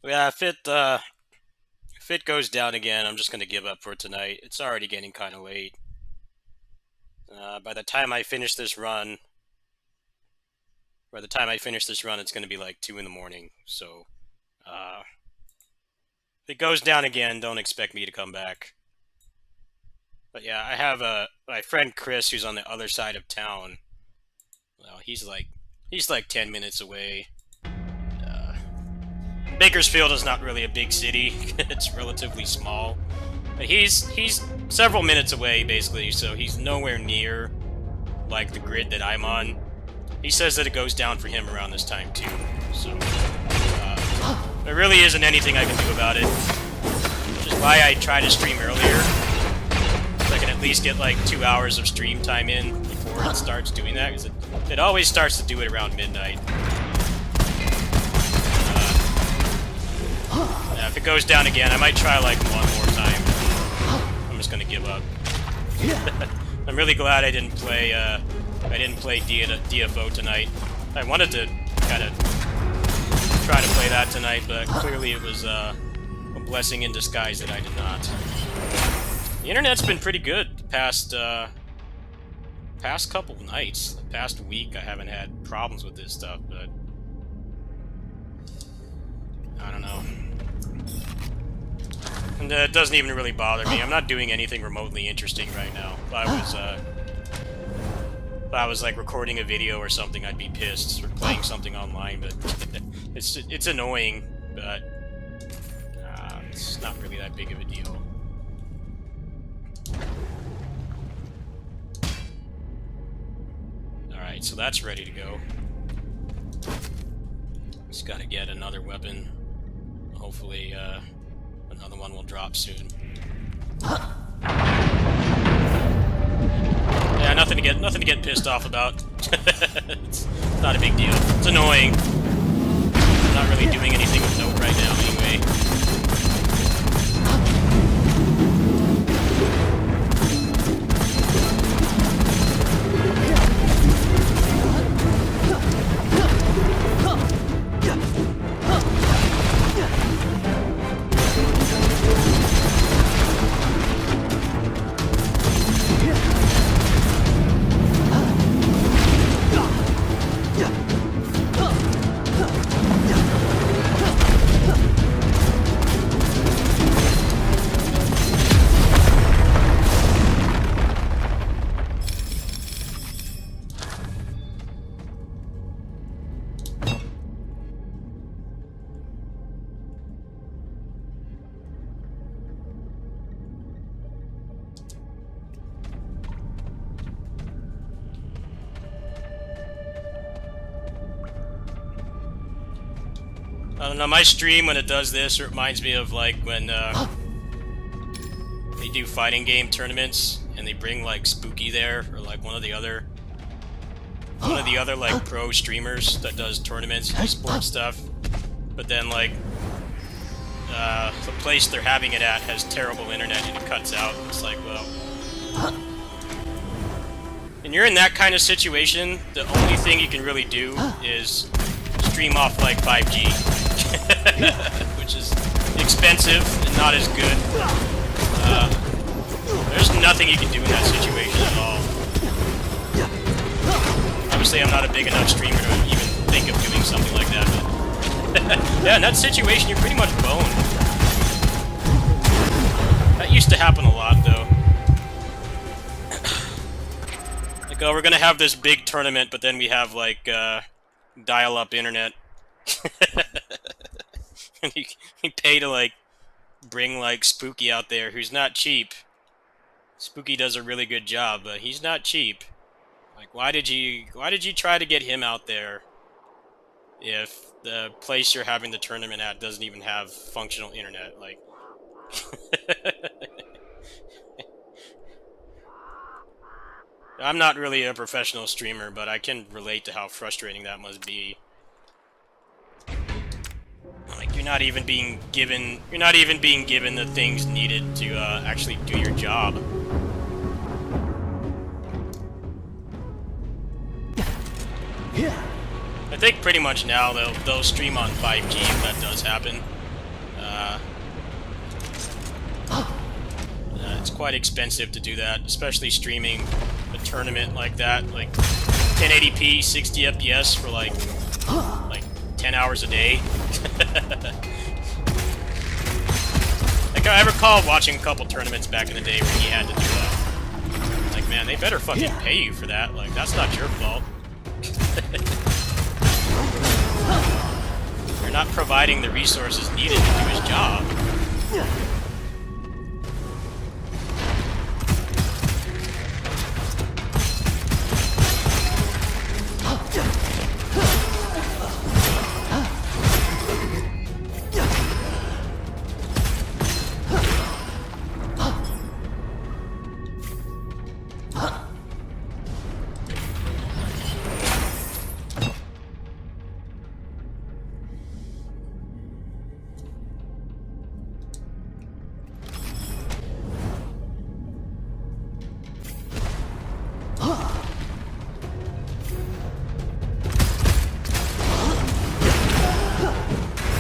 Yeah, if it goes down again, I'm just gonna give up for tonight. It's already getting kind of late. By the time I finish this run, it's gonna be like 2 in the morning. So, uh, if it goes down again, don't expect me to come back. But yeah, I have my friend Chris who's on the other side of town. Well, he's like 10 minutes away. Uh, Bakersfield is not really a big city. It's relatively small. But he's several minutes away basically, so he's nowhere near like the grid that I'm on. He says that it goes down for him around this time too. So there really isn't anything I can do about it. Which is why I try to stream earlier, so I can at least get like 2 hours of stream time in before it starts doing that. Because it always starts to do it around midnight. Yeah, if it goes down again, I might try like one more time. I'm just gonna give up. I'm really glad I didn't play DFO tonight. I wanted to kind of try to play that tonight, but clearly it was a blessing in disguise that I did not. The internet's been pretty good the past couple nights. The past week I haven't had problems with this stuff, but I don't know. And it doesn't even really bother me. I'm not doing anything remotely interesting right now. If I was like recording a video or something, I'd be pissed, or playing something online. But it's annoying, but it's not really that big of a deal. All right, so that's ready to go. Just gotta get another weapon. Hopefully, another one will drop soon. Yeah, nothing to get pissed off about. It's not a big deal. It's annoying. I'm not really doing anything of note right now, anyway. I don't know, my stream when it does this, it reminds me of like when they do fighting game tournaments and they bring like Spooky there, or like one of the other like pro streamers that does tournaments, esports stuff. But then like the place they're having it at has terrible internet and it cuts out. It's like, well, when you're in that kind of situation, the only thing you can really do is stream off like 5G, which is expensive and not as good. There's nothing you can do in that situation at all. Obviously, I'm not a big enough streamer to even think of doing something like that, but yeah, in that situation, you're pretty much boned. That used to happen a lot, though. Like, oh, we're gonna have this big tournament, but then we have, like, dial-up internet. And you pay to, like, bring, like, Spooky out there, who's not cheap. Spooky does a really good job, but he's not cheap. Like, why did you try to get him out there if the place you're having the tournament at doesn't even have functional internet? Like, I'm not really a professional streamer, but I can relate to how frustrating that must be. Like, you're not even being given the things needed to actually do your job. I think pretty much now they'll stream on 5G if that does happen. It's quite expensive to do that, especially streaming a tournament like that, like 1080p, 60 FPS for like 10 hours a day. Like I recall watching a couple tournaments back in the day where he had to do that. Like, man, they better fucking pay you for that. Like, that's not your fault. You're not providing the resources needed to do his job.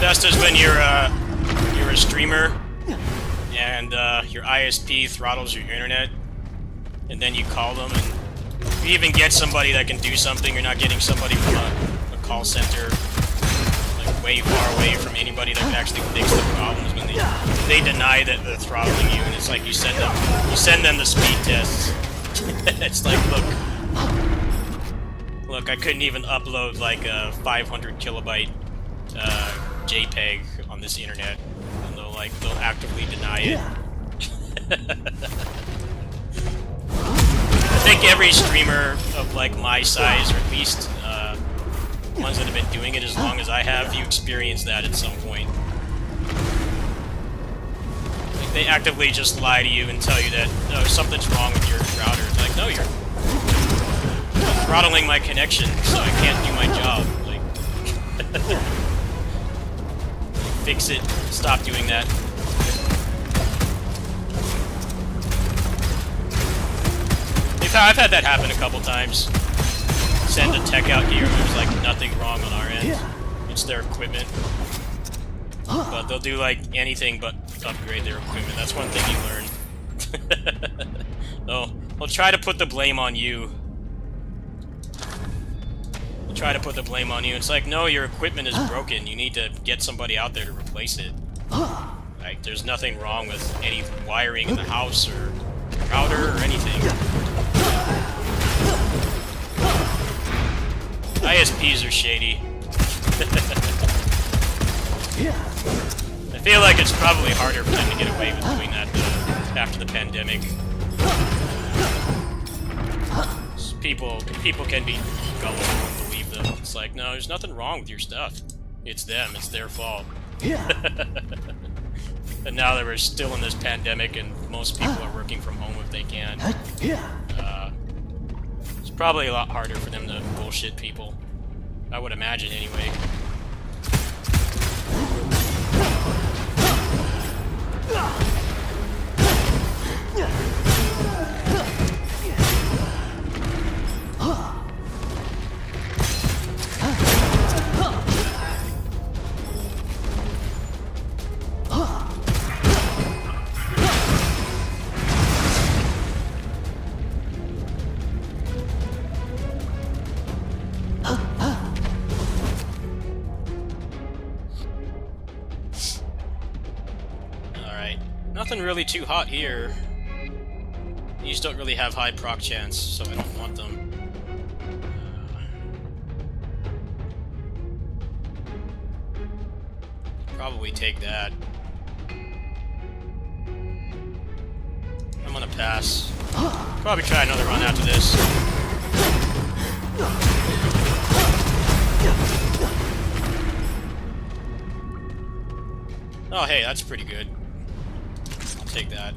Best is when you're a streamer and your ISP throttles your internet, and then you call them, and you even get somebody that can do something. You're not getting somebody from a call center like way far away from anybody that can actually fix the problems. When they deny that they're throttling you, and it's like you send them the speed tests. It's like, look, I couldn't even upload like a 500 kilobyte JPEG on this internet, and they'll actively deny it. I think every streamer of like my size, or at least ones that have been doing it as long as I have, you experience that at some point. Like, they actively just lie to you and tell you that something's wrong with your router. It's like, no, you're throttling my connection, so I can't do my job. Like, fix it. Stop doing that. I've had that happen a couple times. Send a tech out here, there's like nothing wrong on our end. It's their equipment. But they'll do like anything but upgrade their equipment. That's one thing you learn. They'll try to put the blame on you. It's like, no, your equipment is broken. You need to get somebody out there to replace it. Like, there's nothing wrong with any wiring in the house or router or anything. ISPs are shady. I feel like it's probably harder for them to get away with doing that after the pandemic. People can be gullible and believe them. It's like, no, there's nothing wrong with your stuff. It's them. It's their fault. And now that we're still in this pandemic and most people are working from home if they can, it's probably a lot harder for them to bullshit people. I would imagine, anyway. Nothing really too hot here. These don't really have high proc chance, so I don't want them. Probably take that. I'm gonna pass. Probably try another run after this. Oh, hey, that's pretty good. Take that.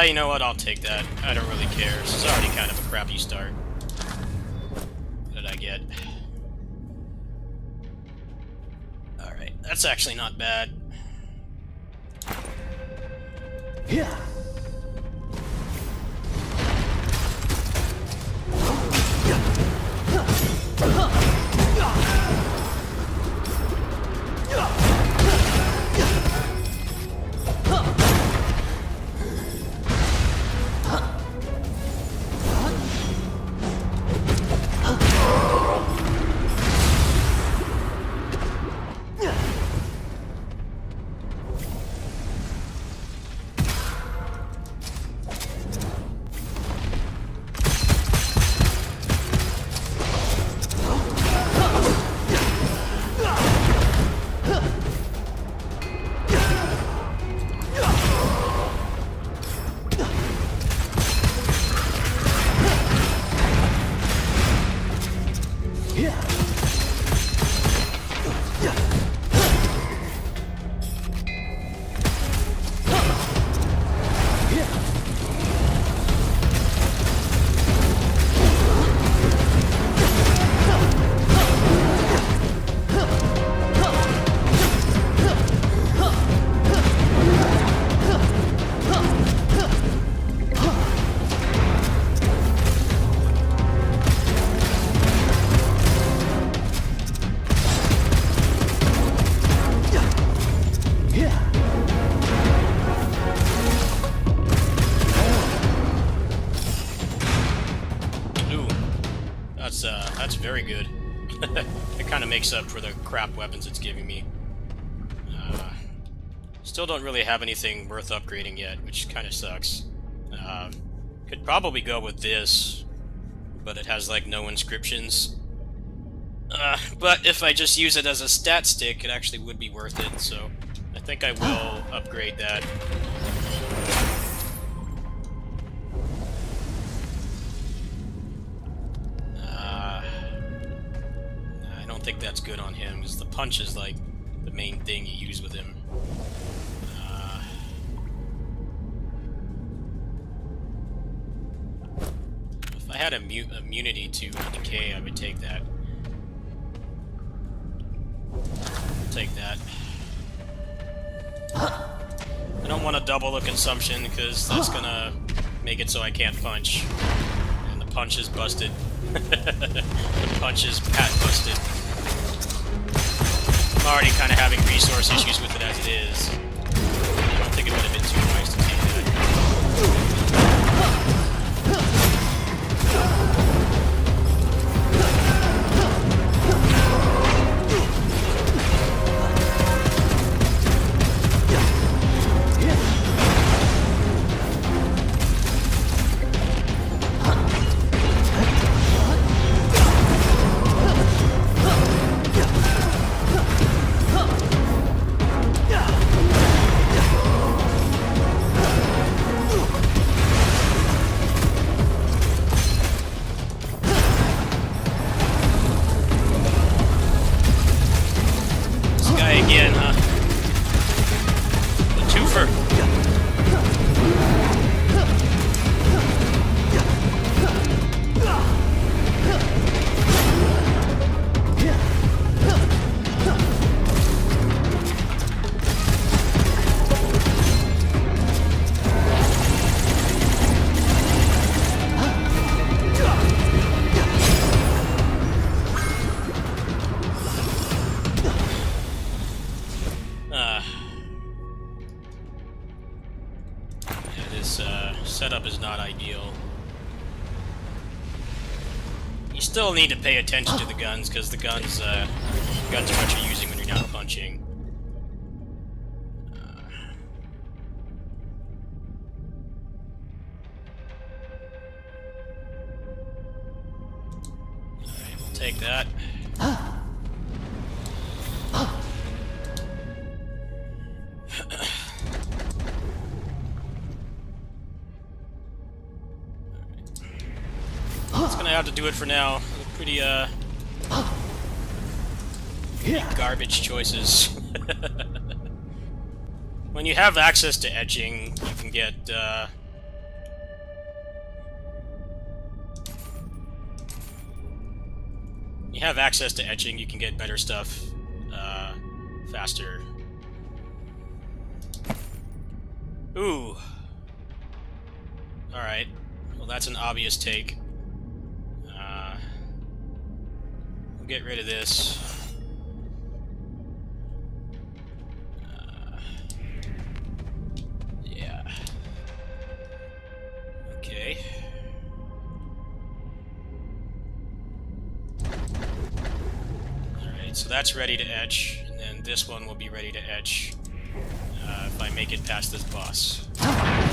You know what? I'll take that. I don't really care. This is already kind of a crappy start. What did I get? Alright, that's actually not bad. Yeah. That's very good. It kind of makes up for the crap weapons it's giving me. Still don't really have anything worth upgrading yet, which kind of sucks. Could probably go with this, but it has like no inscriptions. But if I just use it as a stat stick, it actually would be worth it, so I think I will upgrade that. I don't think that's good on him, because the punch is like the main thing you use with him. If I had immunity to decay, I would take that. Take that. I don't want to double the consumption because that's gonna make it so I can't punch. And the punch is busted. The punch is pat busted. I'm already kind of having resource issues with it as it is. I don't think it would have been too nice to take that. Again, huh? The twofer. This setup is not ideal. You still need to pay attention to the guns, because the guns are what you're using when you're not punching. Alright, we'll take that. That's gonna have to do it for now. Pretty garbage choices. when you have access to etching, you can get better stuff faster. Ooh. Alright. Well, that's an obvious take. We'll get rid of this. Yeah. Okay. Alright, so that's ready to etch, and then this one will be ready to etch if I make it past this boss. I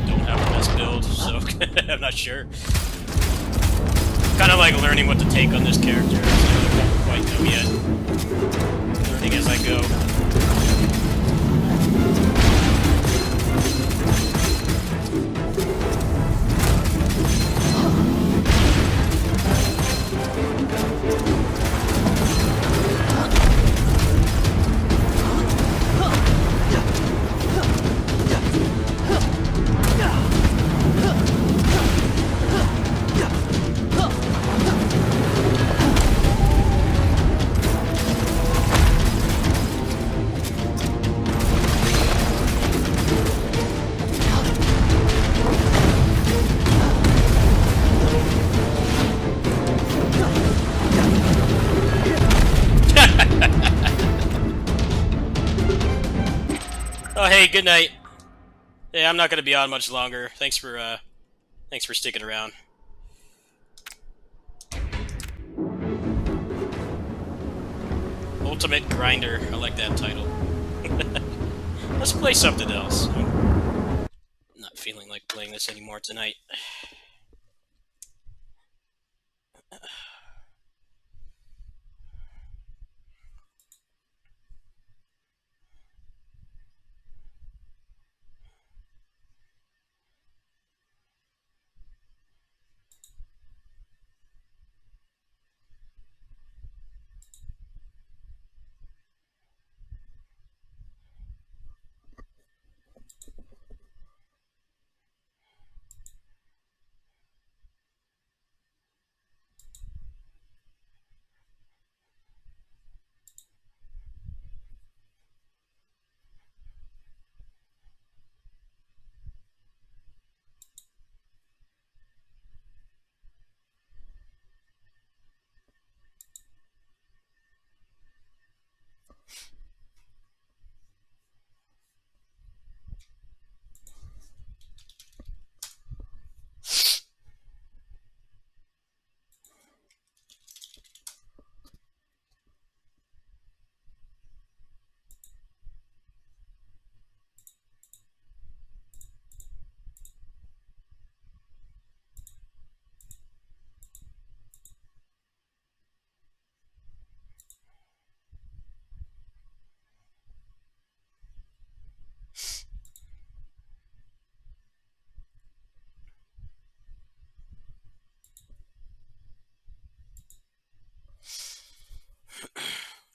don't have the best build, so I'm not sure. Kind of like learning what to take on this character, so I don't quite know yet. Learning as I go. Oh, hey, good night. Yeah, I'm not gonna be on much longer. Thanks for sticking around. Ultimate Grinder. I like that title. Let's play something else. I'm not feeling like playing this anymore tonight.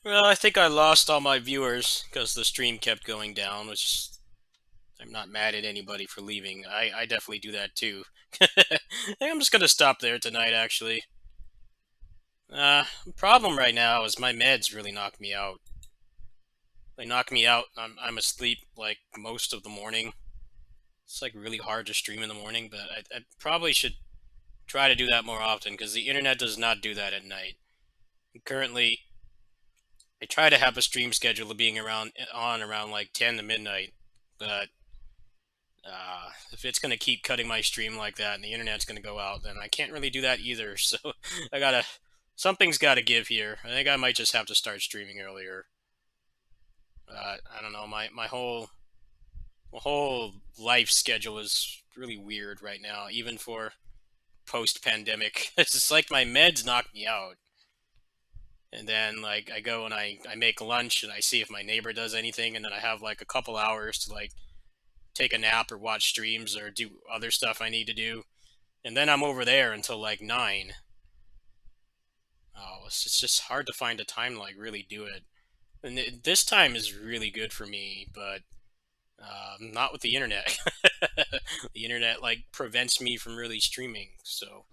Well, I think I lost all my viewers because the stream kept going down, which I'm not mad at anybody for leaving. I definitely do that too. I think I'm just gonna stop there tonight, actually. Problem right now is my meds really knock me out. They knock me out. I'm asleep like most of the morning. It's like really hard to stream in the morning, but I probably should try to do that more often because the internet does not do that at night. Currently, I try to have a stream schedule of being around like 10 to midnight, but if it's gonna keep cutting my stream like that and the internet's gonna go out, then I can't really do that either. So I gotta something's gotta give here. I think I might just have to start streaming earlier. I don't know. My whole life schedule is really weird right now, even for post-pandemic. It's just like my meds knock me out. And then like I go and I make lunch and I see if my neighbor does anything, and then I have like a couple hours to like take a nap or watch streams or do other stuff I need to do. And then I'm over there until like 9. Oh, it's just hard to find a time to like really do it. And this time is really good for me, but not with the internet. The internet like prevents me from really streaming, so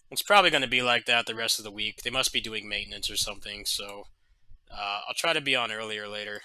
it's probably going to be like that the rest of the week. They must be doing maintenance or something, so I'll try to be on earlier later.